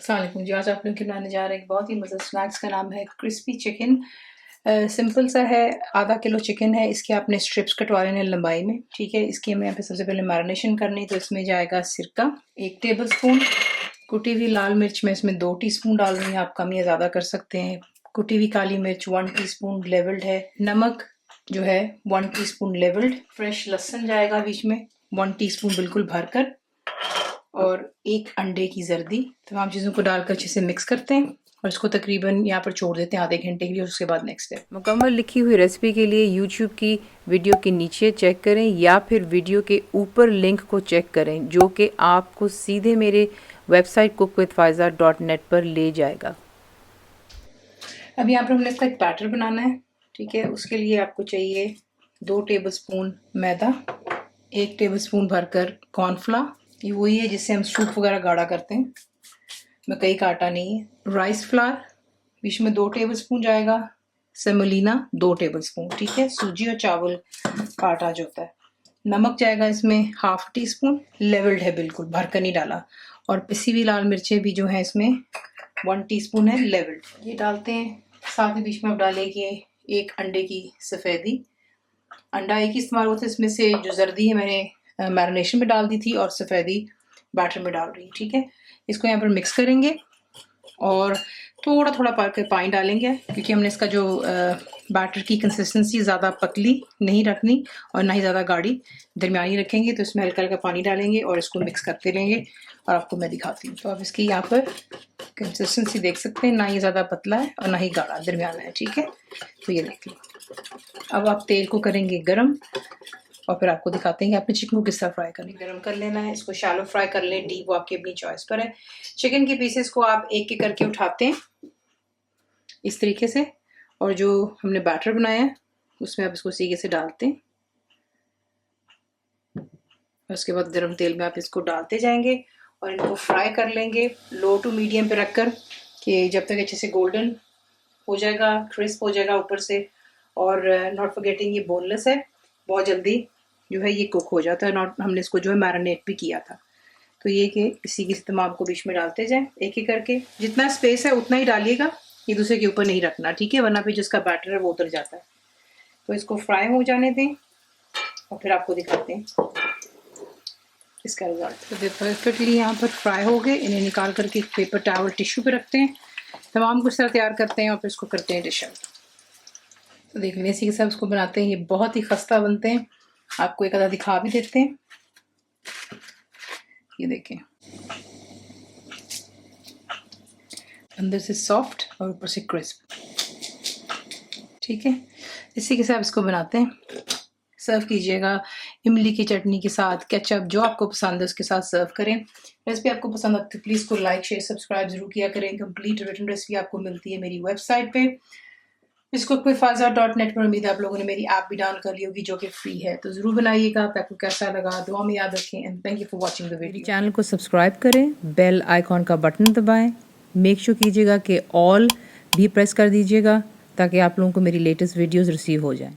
अस्सलाम वालेकुम जी। आज आप लोग के बनाने जा रहे हैं एक बहुत ही मज़ेदार स्नैक्स का नाम है क्रिस्पी चिकन। सिंपल सा है, आधा किलो चिकन है, इसके आपने स्ट्रिप्स कटवा लेने लंबाई में, ठीक है। इसकी हमें यहाँ पे सबसे पहले मैरिनेशन करनी, तो इसमें जाएगा सिरका 1 टेबल स्पून, कुटी हुई लाल मिर्च मैं इसमें 2 टीस्पून डाल रही हूँ, आप कम या ज़्यादा कर सकते हैं। कुटी हुई काली मिर्च 1 टीस्पून लेवल्ड है। नमक जो है 1 टीस्पून लेवल्ड। फ्रेश लहसुन जाएगा बीच में 1 टीस्पून बिल्कुल भरकर, और 1 अंडे की जर्दी। तमाम चीज़ों को डालकर अच्छे से मिक्स करते हैं और इसको तकरीबन यहाँ पर छोड़ देते हैं आधे घंटे के लिए। उसके बाद नेक्स्ट स्टेप। मुकम्मल लिखी हुई रेसिपी के लिए यूट्यूब की वीडियो के नीचे चेक करें या फिर वीडियो के ऊपर लिंक को चेक करें, जो कि आपको सीधे मेरे वेबसाइट cookWithFaiza.net पर ले जाएगा। अब यहाँ पर हमने इसका एक बैटर बनाना है, ठीक है। उसके लिए आपको चाहिए 2 टेबल स्पून मैदा, 1 टेबल स्पून भरकर कॉर्नफ्लावर, ये वही है जिससे हम सूप वगैरह गाढ़ा करते हैं, मकई का आटा नहीं है। राइस फ्लावर बीच में 2 टेबल स्पून जाएगा, सेमोलिना 2 टेबल स्पून, ठीक है। सूजी और चावल का आटा जो होता है। नमक जाएगा इसमें 1/2 टीस्पून, लेवल्ड है बिल्कुल, भरकर नहीं डाला। और पिसी हुई लाल मिर्चें भी जो है इसमें 1 टीस्पून है, लेवल्ड, ये डालते हैं। साथ ही बीच में आप डालेंगे 1 अंडे की सफ़ेदी। अंडा एक ही इस्तेमाल होता है, इसमें से जो जर्दी है मैंने मैरिनेशन में डाल दी थी और सफ़ेदी बैटर में डाल रही, ठीक है। इसको यहाँ पर मिक्स करेंगे और थोड़ा थोड़ा पानी डालेंगे, क्योंकि हमने इसका जो बैटर की कंसिस्टेंसी ज़्यादा पतली नहीं रखनी और ना ही ज़्यादा गाढ़ी, दरमियानी रखेंगे। तो इसमें हल्का हल्का पानी डालेंगे और इसको मिक्स करते रहेंगे और आपको मैं दिखाती हूँ। तो आप इसकी यहाँ पर कंसिस्टेंसी देख सकते हैं, ना ही ज़्यादा पतला है और ना ही गाढ़ा, दरमियाना है, ठीक है। तो ये देख लो। अब आप तेल को करेंगे गरम और फिर आपको दिखाते हैं कि आपने चिकन को किस तरह फ्राई करना है। गरम कर लेना है, इसको शैलो फ्राई कर लें, डीप वो आपकी अपनी चॉइस पर है। चिकन के पीसेस को आप एक एक करके उठाते हैं इस तरीके से, और जो हमने बैटर बनाया है उसमें आप इसको सीधे से डालते हैं। और उसके बाद गरम तेल में आप इसको डालते जाएंगे और इनको फ्राई कर लेंगे लो टू मीडियम पे रखकर, कि जब तक अच्छे से गोल्डन हो जाएगा, क्रिस्प हो जाएगा ऊपर से। और नॉट फॉरगेटिंग ये बोनलेस है, बहुत जल्दी जो है ये कुक हो जाता है। नॉट हमने इसको जो है मैरिनेट भी किया था। तो ये कि इसी की तमाम को बीच में डालते जाएं एक एक करके, जितना स्पेस है उतना ही डालिएगा, एक दूसरे के ऊपर नहीं रखना, ठीक है, वरना फिर जिसका बैटर है वो उतर जाता है। तो इसको फ्राई हो जाने दें और फिर आपको दिखाते हैं इसका रिजल्ट। तो परफेक्टली यहाँ पर फ्राई हो गए, इन्हें निकाल करके एक पेपर टॉवल टिश्यू पे रखते हैं, तमाम कुछ तरह तैयार करते हैं और फिर इसको करते हैं डिश आउट। तो देख लें इसी के साथ इसको बनाते हैं, ये बहुत ही खस्ता बनते हैं। आपको एक आधा दिखा भी देते हैं, ये देखें, अंदर से सॉफ्ट और ऊपर से क्रिस्प, ठीक है। इसी के साथ इसको बनाते हैं, सर्व कीजिएगा इमली की चटनी के साथ, केचप, जो आपको पसंद है उसके साथ सर्व करें। रेसिपी आपको पसंद आती है प्लीज़ को लाइक शेयर सब्सक्राइब जरूर किया करें। कंप्लीट रिटन रेसिपी आपको मिलती है मेरी वेबसाइट पे cookWithFaiza.net पर। उम्मीद है आप लोगों ने मेरी ऐप भी डाउन कर ली होगी जो कि फ्री है, तो ज़रूर बनाइएगा। आपको कैसा लगा दुआ में याद रखें, and thank you for watching the video. Channel को सब्सक्राइब करें, बेल आइकॉन का बटन दबाएं, मेक श्योर कीजिएगा कि ऑल भी प्रेस कर दीजिएगा ताकि आप लोगों को मेरी लेटेस्ट वीडियोस रिसीव हो जाएं।